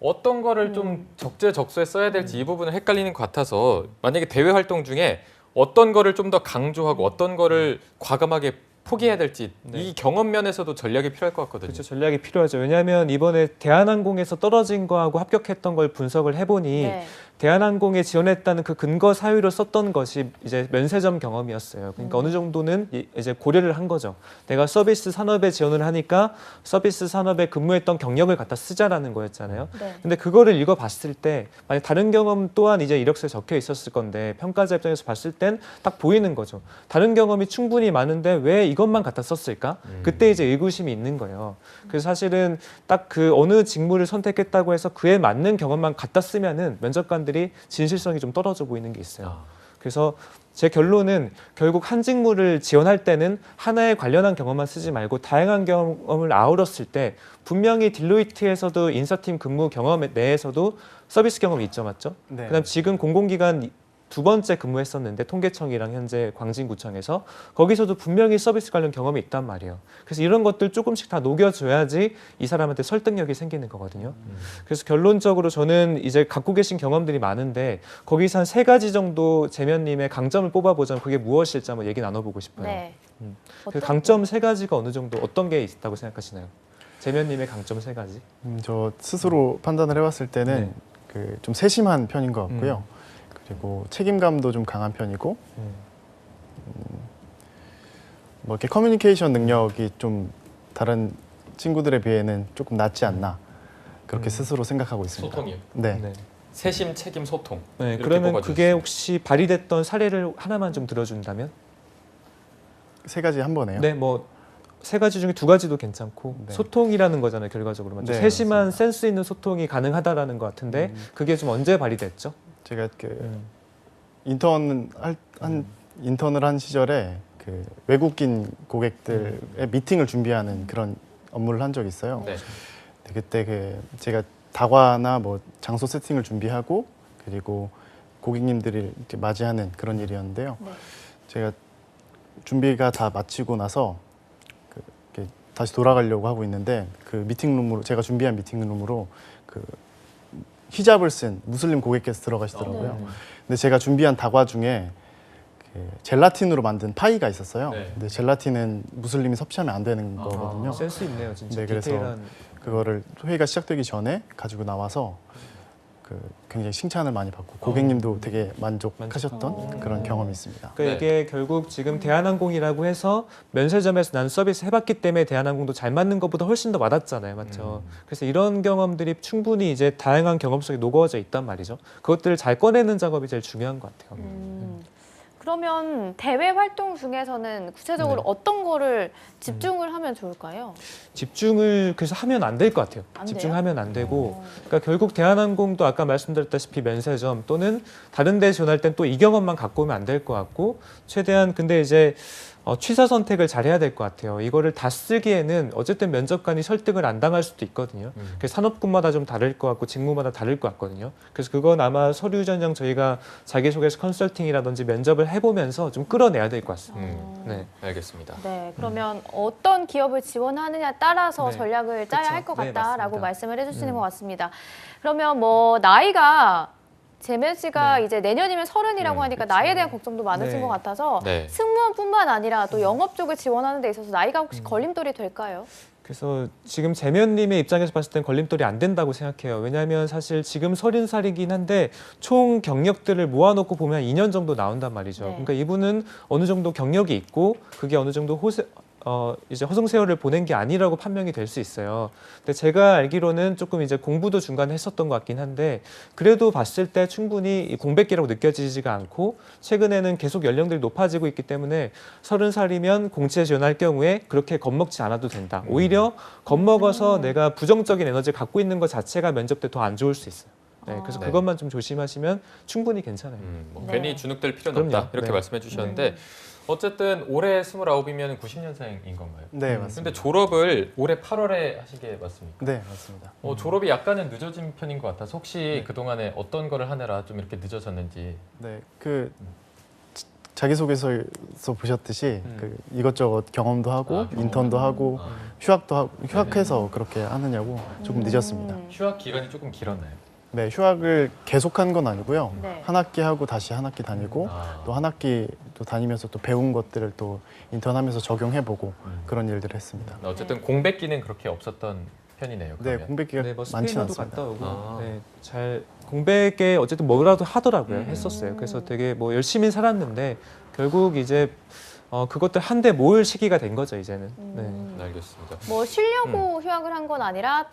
Speaker 1: 어떤 거를 좀 적재적소에 써야 될지 이 부분을 헷갈리는 것 같아서 만약에 대외 활동 중에 어떤 거를 좀 더 강조하고 어떤 거를 과감하게 포기해야 될지
Speaker 3: 네.
Speaker 1: 이 경험 면에서도 전략이 필요할 것 같거든요.
Speaker 3: 그렇죠. 전략이 필요하죠. 왜냐하면 이번에 대한항공에서 떨어진 거하고 합격했던 걸 분석을 해보니
Speaker 2: 네.
Speaker 3: 대한항공에 지원했다는 그 근거 사유로 썼던 것이 이제 면세점 경험이었어요. 그러니까 어느 정도는 이제 고려를 한 거죠. 내가 서비스 산업에 지원을 하니까 서비스 산업에 근무했던 경력을 갖다 쓰자라는 거였잖아요.
Speaker 2: 네.
Speaker 3: 근데 그거를 읽어봤을 때 만약 다른 경험 또한 이제 이력서에 적혀 있었을 건데 평가자 입장에서 봤을 땐 딱 보이는 거죠. 다른 경험이 충분히 많은데 왜 이것만 갖다 썼을까? 그때 이제 의구심이 있는 거예요. 그래서 사실은 딱 그 어느 직무를 선택했다고 해서 그에 맞는 경험만 갖다 쓰면은 면접관들이 진실성이 좀 떨어져 보이는 게 있어요. 그래서 제 결론은 결국 한 직무를 지원할 때는 하나에 관련한 경험만 쓰지 말고 다양한 경험을 아우렀을 때 분명히 딜로이트에서도 인사팀 근무 경험 내에서도 서비스 경험이 있죠, 맞죠?
Speaker 4: 네.
Speaker 3: 그다음 지금 공공기관 2번째 근무했었는데 통계청이랑 현재 광진구청에서 거기서도 분명히 서비스 관련 경험이 있단 말이에요. 그래서 이런 것들 조금씩 다 녹여줘야지 이 사람한테 설득력이 생기는 거거든요. 그래서 결론적으로 저는 이제 갖고 계신 경험들이 많은데 거기서 한 3가지 정도 재면님의 강점을 뽑아보자면 그게 무엇일지 한번 얘기 나눠보고 싶어요.
Speaker 2: 네.
Speaker 3: 그
Speaker 2: 어떤-
Speaker 3: 강점 3가지가 어느 정도 어떤 게 있다고 생각하시나요? 재면님의 강점 3가지.
Speaker 4: 저 스스로 판단을 해봤을 때는
Speaker 3: 네.
Speaker 4: 그 좀 세심한 편인 것 같고요. 그리고 책임감도 좀 강한 편이고 뭐 이렇게 커뮤니케이션 능력이 좀 다른 친구들에 비해는 조금 낮지 않나 그렇게 스스로 생각하고 있습니다.
Speaker 1: 소통이요.
Speaker 4: 네.
Speaker 3: 네.
Speaker 1: 세심, 책임, 소통.
Speaker 3: 네,
Speaker 1: 이렇게
Speaker 3: 그러면
Speaker 1: 뽑아주셨어요.
Speaker 3: 그게 혹시 발휘됐던 사례를 하나만 좀 들어준다면?
Speaker 4: 3가지 한 번에요.
Speaker 3: 네, 뭐 3가지 중에 2가지도 괜찮고
Speaker 4: 네.
Speaker 3: 소통이라는 거잖아요, 결과적으로. 맞죠?
Speaker 4: 네,
Speaker 3: 세심한
Speaker 4: 맞습니다.
Speaker 3: 센스 있는 소통이 가능하다라는 것 같은데 그게 좀 언제 발휘됐죠?
Speaker 4: 제가 그 인턴을 한 시절에 그 외국인 고객들의 미팅을 준비하는 그런 업무를 한 적이 있어요.
Speaker 1: 네.
Speaker 4: 근데 그때 그 제가 다과나 뭐 장소 세팅을 준비하고 그리고 고객님들을 이렇게 맞이하는 그런 일이었는데요.
Speaker 2: 네.
Speaker 4: 제가 준비가 다 마치고 나서 이렇게 다시 돌아가려고 하고 있는데 그 미팅룸으로 제가 준비한 미팅룸으로 그 히잡을 쓴 무슬림 고객께서 들어가시더라고요. 근데 제가 준비한 다과 중에 그 젤라틴으로 만든 파이가 있었어요.
Speaker 1: 네.
Speaker 4: 근데 젤라틴은 무슬림이 섭취하면 안 되는 거거든요.
Speaker 3: 센스 있네요, 진짜.
Speaker 4: 네, 그래서
Speaker 3: 디테일한.
Speaker 4: 그거를 회의가 시작되기 전에 가지고 나와서 그 굉장히 칭찬을 많이 받고 고객님도 되게 만족하셨던 그런 경험이 있습니다.
Speaker 3: 그러니까
Speaker 1: 네.
Speaker 3: 이게 결국 지금 대한항공이라고 해서 면세점에서 난 서비스 해봤기 때문에 대한항공도 잘 맞는 것보다 훨씬 더 와닿잖아요, 맞죠? 그래서 이런 경험들이 충분히 이제 다양한 경험 속에 녹아져 있단 말이죠. 그것들을 잘 꺼내는 작업이 제일 중요한 것 같아요.
Speaker 2: 그러면 대외 활동 중에서는 구체적으로 어떤 거를 집중을 하면 좋을까요?
Speaker 3: 집중을 그래서 하면 안 될 것 같아요.
Speaker 2: 안
Speaker 3: 집중하면 안 되고, 그러니까 결국 대한항공도 아까 말씀드렸다시피 면세점 또는 다른 데 지원할 땐 또 이 경험만 갖고 오면 안 될 것 같고, 최대한 근데 이제 취사 선택을 잘해야 될 것 같아요. 이거를 다 쓰기에는 어쨌든 면접관이 설득을 안 당할 수도 있거든요. 그래서 산업군마다 좀 다를 것 같고 직무마다 다를 것 같거든요. 그래서 그건 아마 서류 전형 저희가 자기소개서 컨설팅이라든지 면접을 해보면서 좀 끌어내야 될 것 같습니다. 네.
Speaker 1: 알겠습니다.
Speaker 2: 네, 그러면 어떤 기업을 지원하느냐에 따라서
Speaker 3: 네.
Speaker 2: 전략을 짜야
Speaker 3: 그쵸.
Speaker 2: 할 것
Speaker 3: 네,
Speaker 2: 같다라고
Speaker 3: 맞습니다.
Speaker 2: 말씀을 해주시는 것 같습니다. 그러면 뭐 나이가 재면 씨가 이제 내년이면 30이라고 하니까 나이에 대한 걱정도 많으신
Speaker 3: 네.
Speaker 2: 것 같아서
Speaker 1: 네.
Speaker 2: 승무원뿐만 아니라 또 영업 쪽을 지원하는 데 있어서 나이가 혹시 걸림돌이 될까요?
Speaker 3: 그래서 지금 재면님의 입장에서 봤을 땐 걸림돌이 안 된다고 생각해요. 왜냐하면 사실 지금 30살이긴 한데 총 경력들을 모아놓고 보면 2년 정도 나온단 말이죠.
Speaker 2: 네.
Speaker 3: 그러니까 이분은 어느 정도 경력이 있고 그게 어느 정도 이제 허송세월을 보낸 게 아니라고 판명이 될 수 있어요. 근데 제가 알기로는 조금 이제 공부도 중간에 했었던 것 같긴 한데 그래도 봤을 때 충분히 이 공백기라고 느껴지지가 않고 최근에는 계속 연령들이 높아지고 있기 때문에 30살이면 공채 지원할 경우에 그렇게 겁먹지 않아도 된다. 오히려 겁먹어서 내가 부정적인 에너지를 갖고 있는 것 자체가 면접 때 더 안 좋을 수 있어요. 네, 그래서
Speaker 1: 네.
Speaker 3: 그것만 좀 조심하시면 충분히 괜찮아요.
Speaker 1: 뭐
Speaker 2: 네.
Speaker 1: 괜히 주눅들 필요는
Speaker 3: 그럼요.
Speaker 1: 없다 이렇게
Speaker 3: 네.
Speaker 1: 말씀해 주셨는데 어쨌든 올해 29이면 90년생인 건가요?
Speaker 4: 네,
Speaker 1: 근데
Speaker 4: 맞습니다.
Speaker 1: 졸업을 올해 8월에 하시게 맞습니까?
Speaker 4: 네, 맞습니다.
Speaker 1: 졸업이 약간은 늦어진 편인 것 같아서 혹시 그동안에 어떤 거를 하느라 좀 이렇게 늦어졌는지.
Speaker 4: 네, 자기소개서에서 보셨듯이 이것저것 경험도 하고 인턴도 하고 휴학도 하고 휴학해서 그렇게 하느냐고 조금 늦었습니다.
Speaker 1: 휴학 기간이 조금 길었나요?
Speaker 4: 네, 휴학을 계속한 건 아니고요.
Speaker 2: 네.
Speaker 4: 한 학기 하고 다시 한 학기 다니고 또 한 학기 또 다니면서 또 배운 것들을 또 인턴하면서 적용해보고 그런 일들을 했습니다.
Speaker 1: 어쨌든 공백기는 그렇게 없었던 편이네요.
Speaker 4: 네,
Speaker 1: 그러면.
Speaker 4: 공백기가
Speaker 3: 네, 뭐
Speaker 4: 많지는
Speaker 3: 스페인어도
Speaker 4: 않습니다.
Speaker 3: 갔다 오고
Speaker 1: 아.
Speaker 3: 네, 잘 공백에 어쨌든 뭐라도 하더라고요. 했었어요. 그래서 되게 뭐 열심히 살았는데 결국 이제 그것들 한데 모을 시기가 된 거죠 이제는. 네.
Speaker 1: 알겠습니다.
Speaker 2: 뭐 쉬려고 휴학을 한 건 아니라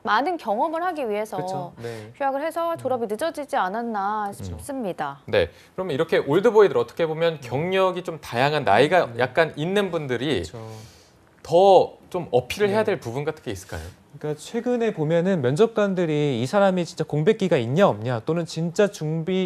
Speaker 2: 많은 경험을 하기 위해서
Speaker 3: 그렇죠. 네.
Speaker 2: 휴학을 해서 졸업이 늦어지지 않았나 싶습니다.
Speaker 1: 네, 그러면 이렇게 올드보이들 어떻게 보면 경력이 좀 다양한 나이가 약간 있는 분들이
Speaker 3: 그렇죠.
Speaker 1: 더 좀 어필을 해야 될 부분 같은 게 있을까요?
Speaker 3: 그러니까 최근에 보면은 면접관들이 이 사람이 진짜 공백기가 있냐 없냐 또는 진짜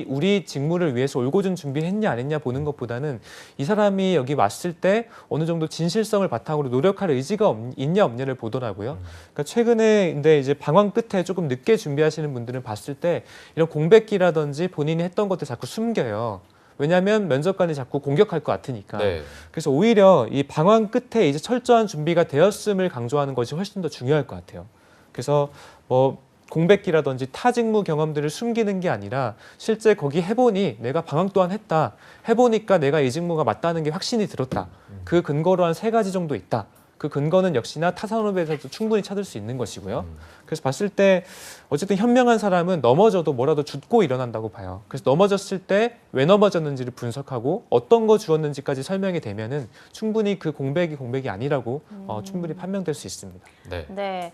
Speaker 3: 우리 직무를 위해서 올곧은 준비했냐 안 했냐 보는 것보다는 이 사람이 여기 왔을 때 어느 정도 진실성을 바탕으로 노력할 의지가 있냐 없냐를 보더라고요. 그러니까 최근에 근데 이제 방황 끝에 조금 늦게 준비하시는 분들은 봤을 때 이런 공백기라든지 본인이 했던 것들 자꾸 숨겨요. 왜냐하면 면접관이 자꾸 공격할 것 같으니까.
Speaker 1: 네.
Speaker 3: 그래서 오히려 이 방황 끝에 이제 철저한 준비가 되었음을 강조하는 것이 훨씬 더 중요할 것 같아요. 그래서 뭐 공백기라든지 타 직무 경험들을 숨기는 게 아니라 실제 거기 해보니 내가 방황 또한 했다. 해보니까 내가 이 직무가 맞다는 게 확신이 들었다. 그 근거로 한 3가지 정도 있다. 그 근거는 역시나 타 산업에서도 충분히 찾을 수 있는 것이고요. 그래서 봤을 때 어쨌든 현명한 사람은 넘어져도 뭐라도 죽고 일어난다고 봐요. 그래서 넘어졌을 때 왜 넘어졌는지를 분석하고 어떤 거 주었는지까지 설명이 되면은 충분히 그 공백이 아니라고 충분히 판명될 수 있습니다.
Speaker 1: 네.
Speaker 2: 네.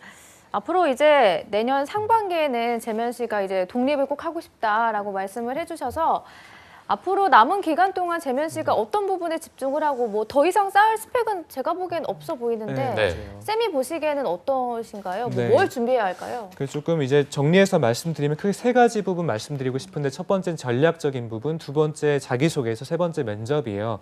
Speaker 2: 앞으로 이제 내년 상반기에는 재면 씨가 이제 독립을 꼭 하고 싶다라고 말씀을 해주셔서 앞으로 남은 기간 동안 재면 씨가 어떤 부분에 집중을 하고 뭐 더 이상 쌓을 스펙은 제가 보기엔 없어 보이는데
Speaker 1: 네.
Speaker 2: 쌤이 보시기에는 어떠신가요?
Speaker 3: 네.
Speaker 2: 뭘 준비해야 할까요?
Speaker 3: 그래서 조금 이제 정리해서 말씀드리면 크게 3가지 부분 말씀드리고 싶은데 첫 번째는 전략적인 부분, 두 번째 자기소개서, 세 번째 면접이에요.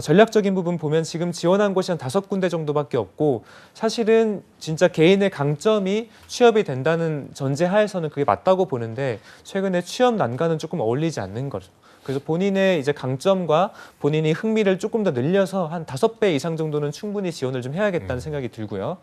Speaker 3: 전략적인 부분 보면 지금 지원한 곳이 한 5군데 정도밖에 없고 사실은 진짜 개인의 강점이 취업이 된다는 전제하에서는 그게 맞다고 보는데 최근에 취업 난관은 조금 어울리지 않는 거죠. 그래서 본인의 이제 강점과 본인이 흥미를 조금 더 늘려서 한 5배 이상 정도는 충분히 지원을 좀 해야겠다는 생각이 들고요.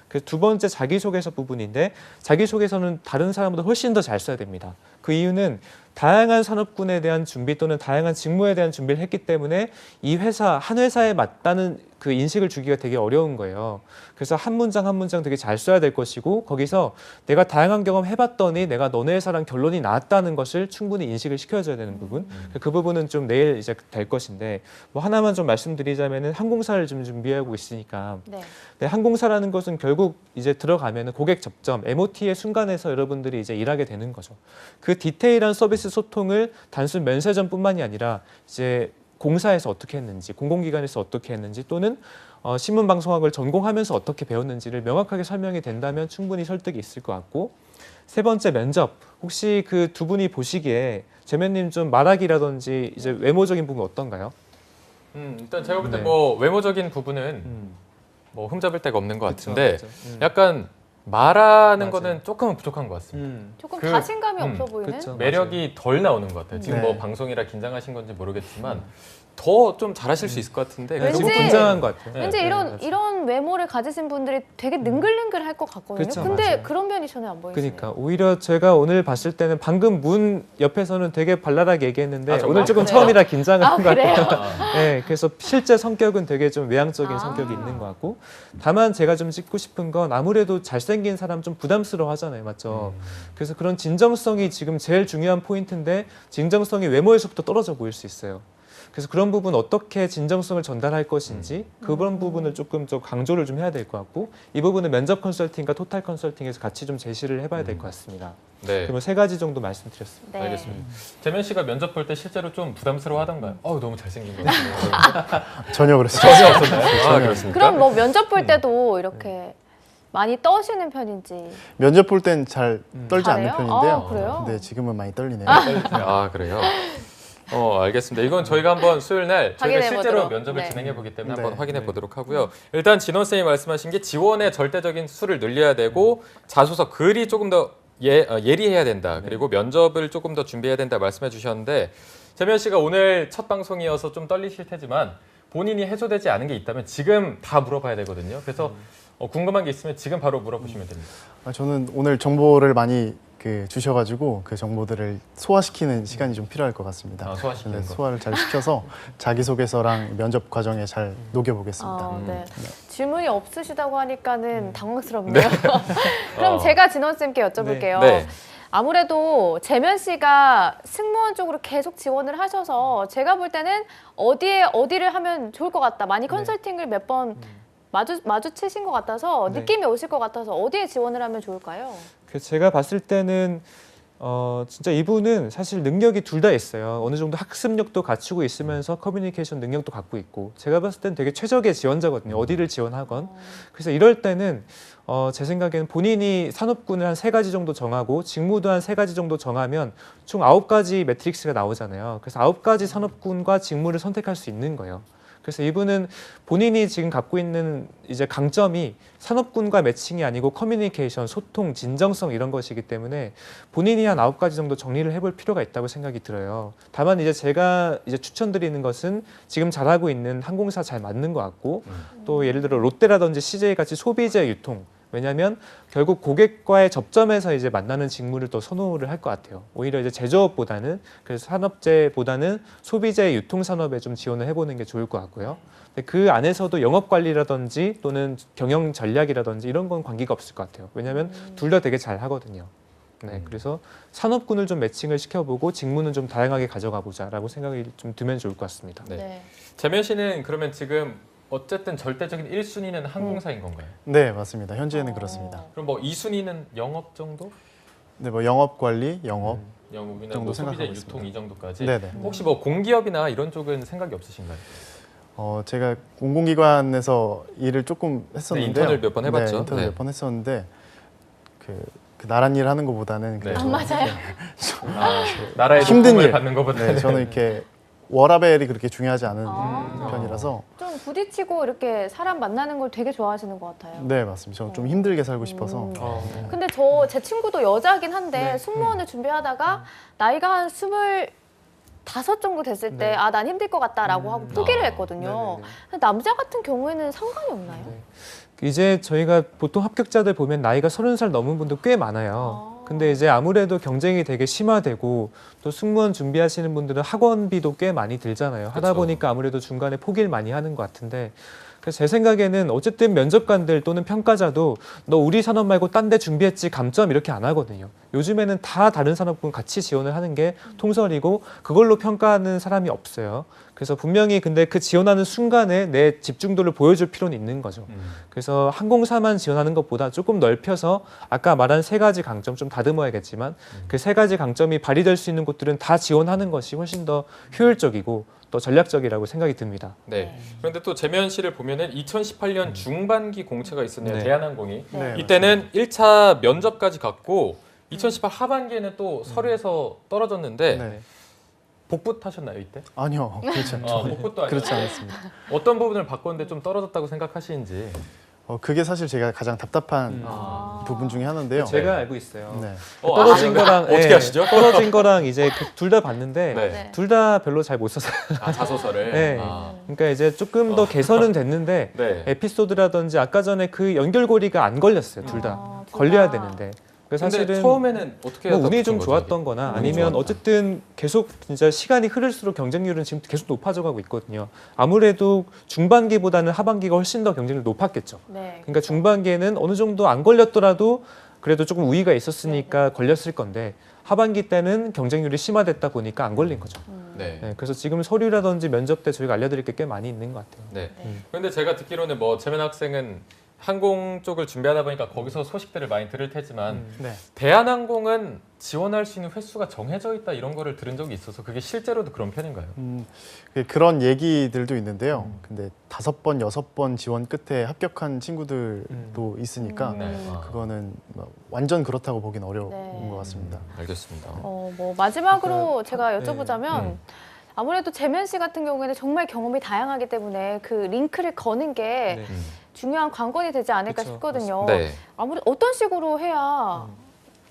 Speaker 3: 그래서 두 번째 자기소개서 부분인데 자기소개서는 다른 사람보다 훨씬 더 잘 써야 됩니다. 그 이유는 다양한 산업군에 대한 준비 또는 다양한 직무에 대한 준비를 했기 때문에 이 한 회사에 맞다는 그 인식을 주기가 되게 어려운 거예요. 그래서 한 문장 한 문장 되게 잘 써야 될 것이고 거기서 내가 다양한 경험 해봤더니 내가 너네 회사랑 결론이 나왔다는 것을 충분히 인식을 시켜줘야 되는 부분. 그 부분은 좀 내일 이제 될 것인데 뭐 하나만 좀 말씀드리자면은 항공사를 좀 준비하고 있으니까 네, 항공사라는 것은 결국 이제 들어가면은 고객 접점, MOT의 순간에서 여러분들이 이제 일하게 되는 거죠. 그 디테일한 서비스 소통을 단순 면세점뿐만이 아니라 이제 공사에서 어떻게 했는지, 공공기관에서 어떻게 했는지 또는 신문방송학을 전공하면서 어떻게 배웠는지를 명확하게 설명이 된다면 충분히 설득이 있을 것 같고, 세 번째 면접. 혹시 그 두 분이 보시기에 재면님 좀 말하기라든지 이제 외모적인 부분 어떤가요?
Speaker 1: 일단 제가 볼 때
Speaker 3: 네.
Speaker 1: 뭐 외모적인 부분은 뭐 흠잡을 데가 없는 것
Speaker 3: 그쵸,
Speaker 1: 같은데
Speaker 3: 그쵸.
Speaker 1: 약간 말하는
Speaker 3: 맞아요.
Speaker 1: 거는 조금은 부족한 것 같습니다.
Speaker 2: 조금
Speaker 1: 그-
Speaker 2: 자신감이 없어 보이는?
Speaker 3: 그쵸.
Speaker 1: 매력이 덜 나오는 것 같아요. 지금
Speaker 4: 네.
Speaker 1: 뭐 방송이라 긴장하신 건지 모르겠지만 더 좀 잘하실 수 있을 것 같은데.
Speaker 2: 왠지-
Speaker 3: 지금 긴장한 것 같아요.
Speaker 2: 왠지
Speaker 1: 네,
Speaker 2: 이런
Speaker 3: 맞아요.
Speaker 2: 이런 외모를 가지신 분들이 되게 능글능글할 것 같거든요.
Speaker 3: 그쵸,
Speaker 2: 근데
Speaker 3: 맞아요.
Speaker 2: 그런 면이 전혀 안 보이시네요.
Speaker 3: 그러니까 오히려 제가 오늘 봤을 때는 방금 문 옆에서는 되게 발랄하게 얘기했는데
Speaker 1: 아, 정말?
Speaker 3: 오늘 조금
Speaker 2: 그래요?
Speaker 3: 처음이라 긴장한
Speaker 2: 아
Speaker 3: 것 같아요.
Speaker 2: 그래요?
Speaker 3: 네, 그래서 실제 성격은 되게 좀 외향적인
Speaker 2: 아.
Speaker 3: 성격이 있는 것 같고, 다만 제가 좀 짚고 싶은 건 아무래도 잘생긴 사람 좀 부담스러워 하잖아요, 맞죠? 그래서 그런 진정성이 지금 제일 중요한 포인트인데 진정성이 외모에서부터 떨어져 보일 수 있어요. 그래서 그런 부분 어떻게 진정성을 전달할 것인지 그런 부분을 조금 좀 강조를 좀 해야 될 것 같고, 이 부분은 면접 컨설팅과 토탈 컨설팅에서 같이 좀 제시를 해봐야 될 것 같습니다.
Speaker 1: 네.
Speaker 3: 그러면 세 가지 정도 말씀드렸습니다.
Speaker 2: 네.
Speaker 1: 알겠습니다. 재면 씨가 면접 볼 때 실제로 좀 부담스러워하던가요? 너무 잘생긴 것 같아요.
Speaker 4: 전혀 그렇지
Speaker 1: 전혀 없었나요? 아, 그렇습니까?
Speaker 2: 그럼 뭐 면접 볼 때도 이렇게 많이 떠시는 편인지.
Speaker 4: 면접 볼 땐 잘 떨지
Speaker 2: 잘해요?
Speaker 4: 않는 편인데요.
Speaker 2: 아, 그래요?
Speaker 4: 근데 지금은 많이 떨리네요.
Speaker 1: 아 그래요? 알겠습니다. 이건 저희가 한번 수요일 날 저희가
Speaker 2: 확인해
Speaker 1: 실제로
Speaker 2: 보도록.
Speaker 1: 면접을
Speaker 2: 네.
Speaker 1: 진행해 보기 때문에
Speaker 4: 네.
Speaker 1: 한번 확인해
Speaker 3: 네.
Speaker 1: 보도록 하고요. 일단 진원 쌤이 말씀하신 게 지원의 절대적인 수를 늘려야 되고 자소서 글이 조금 더 예리해야 된다. 그리고 면접을 조금 더 준비해야 된다 말씀해 주셨는데, 재면 씨가 오늘 첫 방송이어서 좀 떨리실 테지만 본인이 해소되지 않은 게 있다면 지금 다 물어봐야 되거든요. 그래서 궁금한 게 있으면 지금 바로 물어보시면 됩니다.
Speaker 4: 저는 오늘 정보를 많이 주셔가지고 그 정보들을 소화시키는 시간이 좀 필요할 것 같습니다.
Speaker 1: 소화시키는
Speaker 4: 네,
Speaker 1: 거.
Speaker 4: 소화를 잘 시켜서 자기소개서랑 면접 과정에 잘 녹여보겠습니다.
Speaker 2: 네. 질문이 없으시다고 하니까는 당황스럽네요. 그럼
Speaker 1: 어.
Speaker 2: 제가 진원 쌤께 여쭤볼게요.
Speaker 1: 네.
Speaker 2: 아무래도 재면 씨가 승무원 쪽으로 계속 지원을 하셔서 제가 볼 때는 어디를 하면 좋을 것 같다. 많이 컨설팅을 몇 번 마주치신 것 같아서
Speaker 3: 네.
Speaker 2: 느낌이 오실 것 같아서 어디에 지원을 하면 좋을까요?
Speaker 3: 그래서 제가 봤을 때는 진짜 이분은 사실 능력이 둘 다 있어요. 어느 정도 학습력도 갖추고 있으면서 커뮤니케이션 능력도 갖고 있고, 제가 봤을 때는 되게 최적의 지원자거든요. 어디를 지원하건. 그래서 이럴 때는 제 생각에는 본인이 산업군을 한 3가지 정도 정하고 직무도 한 3가지 정도 정하면 총 9가지 매트릭스가 나오잖아요. 그래서 9가지 산업군과 직무를 선택할 수 있는 거예요. 그래서 이분은 본인이 지금 갖고 있는 이제 강점이 산업군과 매칭이 아니고 커뮤니케이션, 소통, 진정성 이런 것이기 때문에 본인이 한 9가지 정도 정리를 해볼 필요가 있다고 생각이 들어요. 다만 이제 제가 이제 추천드리는 것은 지금 잘하고 있는 항공사 잘 맞는 것 같고, 또 예를 들어 롯데라든지 CJ 같이 소비재 유통, 왜냐하면 결국 고객과의 접점에서 이제 만나는 직무를 또 선호를 할 것 같아요. 오히려 이제 제조업보다는, 그래서 산업재보다는 소비재 유통 산업에 좀 지원을 해보는 게 좋을 것 같고요. 근데 그 안에서도 영업 관리라든지 또는 경영 전략이라든지 이런 건 관계가 없을 것 같아요. 왜냐하면 둘 다 되게 잘 하거든요. 네, 그래서 산업군을 좀 매칭을 시켜보고 직무는 좀 다양하게 가져가 보자라고 생각이 좀 들면 좋을 것 같습니다.
Speaker 1: 네. 재면 씨는 그러면 지금 어쨌든 절대적인 1순위는 항공사인 건가요?
Speaker 4: 네, 맞습니다. 현재는 그렇습니다.
Speaker 1: 그럼 뭐 2순위는 영업 정도?
Speaker 4: 네, 뭐 영업 관리, 영업.
Speaker 1: 영업이나
Speaker 4: 정도
Speaker 1: 뭐 소비재
Speaker 4: 생각하고
Speaker 1: 유통
Speaker 4: 있습니다.
Speaker 1: 이 정도까지?
Speaker 4: 네네.
Speaker 1: 혹시 뭐 공기업이나 이런 쪽은 생각이 없으신가요?
Speaker 4: 제가 공공기관에서 일을 조금 했었는데요.
Speaker 1: 네, 인턴을 몇번 해봤죠.
Speaker 4: 네, 인턴을
Speaker 1: 네.
Speaker 4: 몇 번 했었는데 그 나란 일 하는 것보다는
Speaker 1: 네.
Speaker 4: 그래도
Speaker 2: 맞아요.
Speaker 1: 나라의
Speaker 4: 힘든
Speaker 1: 도움을
Speaker 4: 일.
Speaker 1: 받는 것보다
Speaker 4: 네, 저는 이렇게 워라벨이 그렇게 중요하지 않은
Speaker 2: 아.
Speaker 4: 편이라서
Speaker 2: 좀 부딪히고 이렇게 사람 만나는 걸 되게 좋아하시는 것 같아요.
Speaker 4: 네, 맞습니다. 저는 좀 힘들게 살고 싶어서
Speaker 1: 네.
Speaker 2: 근데 제 친구도 여자긴 한데 승무원을 준비하다가 나이가 한 25 정도 됐을 때
Speaker 3: 네.
Speaker 2: 난 힘들 것 같다라고 하고 포기를 했거든요.
Speaker 3: 네네네.
Speaker 2: 근데 남자 같은 경우에는 상관이 없나요?
Speaker 3: 네. 이제 저희가 보통 합격자들 보면 나이가 30살 넘은 분도 꽤 많아요. 근데 이제 아무래도 경쟁이 되게 심화되고 또 승무원 준비하시는 분들은 학원비도 꽤 많이 들잖아요. 하다
Speaker 1: 그쵸.
Speaker 3: 보니까 아무래도 중간에 포기를 많이 하는 것 같은데, 그래서 제 생각에는 어쨌든 면접관들 또는 평가자도 너 우리 산업 말고 딴 데 준비했지 감점 이렇게 안 하거든요. 요즘에는 다 다른 산업군 같이 지원을 하는 게 통설이고 그걸로 평가하는 사람이 없어요. 그래서 분명히 근데 그 지원하는 순간에 내 집중도를 보여줄 필요는 있는 거죠. 그래서 항공사만 지원하는 것보다 조금 넓혀서 아까 말한 세 가지 강점 좀 다듬어야겠지만 그 세 가지 강점이 발휘될 수 있는 곳들은 다 지원하는 것이 훨씬 더 효율적이고 또 전략적이라고 생각이 듭니다.
Speaker 1: 네. 그런데 또 재면 씨를 보면은 2018년 중반기 공채가 있었네요.
Speaker 3: 네.
Speaker 1: 대한항공이.
Speaker 2: 네.
Speaker 1: 이때는 1차 면접까지 갔고 2018 하반기에는 또 서류에서 떨어졌는데
Speaker 4: 네.
Speaker 1: 복부 타셨나요 이때?
Speaker 4: 아니요, 그렇지 않죠.
Speaker 1: 복부도 아니고
Speaker 4: 그렇지 않았습니다.
Speaker 1: 어떤 부분을 바꿨는데 좀 떨어졌다고 생각하시는지.
Speaker 4: 그게 사실 제가 가장 답답한 부분 중에 하나인데요.
Speaker 3: 제가 알고 있어요.
Speaker 4: 네.
Speaker 3: 떨어진 거랑
Speaker 1: 어떻게
Speaker 3: 예,
Speaker 1: 하시죠?
Speaker 3: 떨어진 거랑 이제 둘 다 봤는데
Speaker 1: 네.
Speaker 3: 둘 다 별로 잘 못 썼어요.
Speaker 1: 자소서를.
Speaker 3: 네.
Speaker 1: 아.
Speaker 3: 그러니까 이제 조금 더 개선은 됐는데
Speaker 1: 네.
Speaker 3: 에피소드라든지 아까 전에 그 연결고리가 안 걸렸어요. 둘 다.
Speaker 2: 둘
Speaker 3: 걸려야
Speaker 2: 다.
Speaker 3: 되는데. 그래서
Speaker 1: 근데
Speaker 3: 사실은
Speaker 1: 처음에는 어떻게
Speaker 3: 뭐
Speaker 1: 하다
Speaker 3: 운이 좀
Speaker 1: 붙은 거죠,
Speaker 3: 좋았던
Speaker 1: 이게?
Speaker 3: 거나
Speaker 1: 운이
Speaker 3: 아니면
Speaker 1: 좋았다.
Speaker 3: 어쨌든 계속 진짜 시간이 흐를수록 경쟁률은 지금 계속 높아져 가고 있거든요. 아무래도 중반기보다는 하반기가 훨씬 더 경쟁률이 높았겠죠.
Speaker 2: 네.
Speaker 3: 그러니까 중반기에는 어느 정도 안 걸렸더라도 그래도 조금 우위가 있었으니까 걸렸을 건데 하반기 때는 경쟁률이 심화됐다 보니까 안 걸린 거죠.
Speaker 1: 네.
Speaker 3: 네, 그래서 지금 서류라든지 면접 때 저희가 알려드릴 게 꽤 많이 있는 것 같아요.
Speaker 1: 네. 그런데 제가 듣기로는 뭐 재면 학생은 항공 쪽을 준비하다 보니까 거기서 소식들을 많이 들을 테지만
Speaker 4: 네.
Speaker 1: 대한항공은 지원할 수 있는 횟수가 정해져 있다 이런 거를 들은 적이 있어서 그게 실제로도 그런 편인가요?
Speaker 4: 그런 얘기들도 있는데요. 근데 5번, 6번 지원 끝에 합격한 친구들도 있으니까
Speaker 1: 네.
Speaker 4: 그거는 뭐 완전 그렇다고 보긴 어려운
Speaker 2: 네.
Speaker 4: 것 같습니다.
Speaker 1: 알겠습니다.
Speaker 2: 뭐 마지막으로 제가
Speaker 3: 네.
Speaker 2: 여쭤보자면 아무래도 재면 씨 같은 경우에는 정말 경험이 다양하기 때문에 그 링크를 거는 게
Speaker 3: 네.
Speaker 2: 중요한 관건이 되지 않을까
Speaker 3: 그쵸,
Speaker 2: 싶거든요.
Speaker 1: 네.
Speaker 2: 아무리 어떤 식으로 해야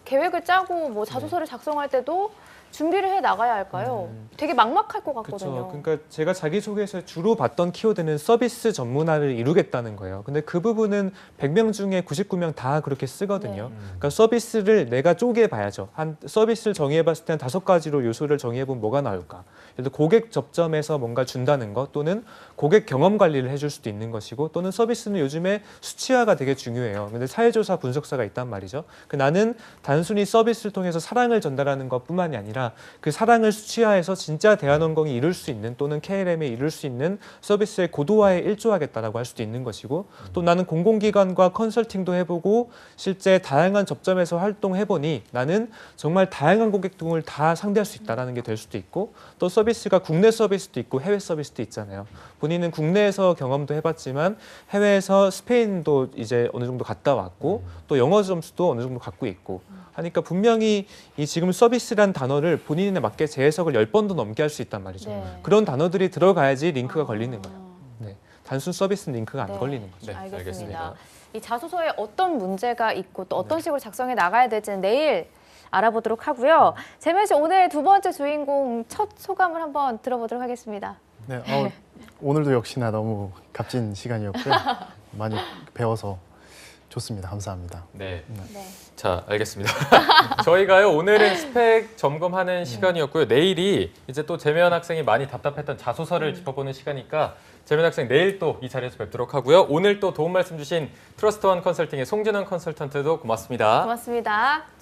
Speaker 2: 계획을 짜고 뭐 자소서를 작성할 때도 준비를 해 나가야 할까요? 되게 막막할 것 같거든요.
Speaker 3: 그렇죠. 그러니까 제가 자기소개에서 주로 봤던 키워드는 서비스 전문화를 이루겠다는 거예요. 근데 그 부분은 100명 중에 99명 다 그렇게 쓰거든요.
Speaker 2: 네.
Speaker 3: 그러니까 서비스를 내가 쪼개 봐야죠. 한 서비스를 정의해 봤을 때는 5가지로 요소를 정의해 보면 뭐가 나올까? 예를 들어 고객 접점에서 뭔가 준다는 것 또는 고객 경험 관리를 해줄 수도 있는 것이고 또는 서비스는 요즘에 수치화가 되게 중요해요. 근데 사회조사 분석사가 있단 말이죠. 나는 단순히 서비스를 통해서 사랑을 전달하는 것뿐만이 아니라 그 사랑을 수치화해서 진짜 대한항공이 이룰 수 있는 또는 KLM이 이룰 수 있는 서비스의 고도화에 일조하겠다라고 할 수도 있는 것이고 또 나는 공공기관과 컨설팅도 해보고 실제 다양한 접점에서 활동해보니 나는 정말 다양한 고객층을 다 상대할 수 있다는 게 될 수도 있고 또 서비스가 국내 서비스도 있고 해외 서비스도 있잖아요. 본인은 국내에서 경험도 해봤지만 해외에서 스페인도 이제 어느 정도 갔다 왔고 또 영어 점수도 어느 정도 갖고 있고 하니까 분명히 이 지금 서비스란 단어를 본인에 맞게 재해석을 10번도 넘게 할 수 있단 말이죠.
Speaker 2: 네.
Speaker 3: 그런 단어들이 들어가야지 링크가 걸리는 거예요. 네. 단순 서비스는 링크가 안
Speaker 2: 네.
Speaker 3: 걸리는 거죠.
Speaker 1: 네,
Speaker 2: 알겠습니다.
Speaker 1: 알겠습니다.
Speaker 2: 이 자소서에 어떤 문제가 있고 또 어떤 식으로 작성해 나가야 될지는 내일 알아보도록 하고요. 재면 씨 오늘 두 번째 주인공 첫 소감을 한번 들어보도록 하겠습니다.
Speaker 4: 네, 오늘도 역시나 너무 값진 시간이었고요. 많이 배워서 좋습니다. 감사합니다.
Speaker 1: 네.
Speaker 2: 네.
Speaker 1: 자, 알겠습니다. 저희가요 오늘은 스펙 점검하는 시간이었고요. 내일이 이제 또 재면 학생이 많이 답답했던 자소서를 짚어보는 시간이니까 재면 학생 내일 또 이 자리에서 뵙도록 하고요. 오늘 또 도움 말씀 주신 트러스트원 컨설팅의 송진원 컨설턴트도 고맙습니다.
Speaker 2: 고맙습니다.